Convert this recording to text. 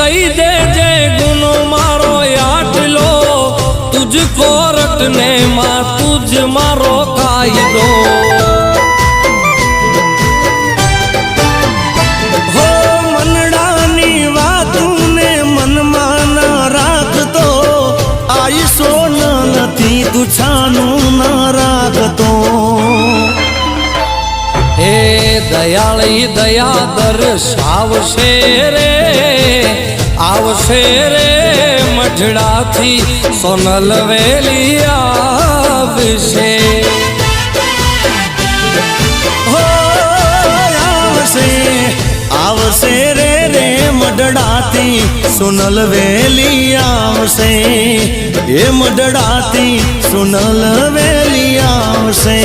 कही दे जे गुनो मारो आटलो तुझको रटने मां तुझ मारो कायदो हो मनडानी वातूने मन माना राखतो आई सोन नथी तू छानू ना राखतो हे दयाळी दया दर्शावशे रे आवशे रे मढड़ा थी सोनल वेली आवशे हो आवशे आवशे रे रे मढड़ा थी सोनल वेली आवशे ये मढड़ा थी सोनल वेली आवशे।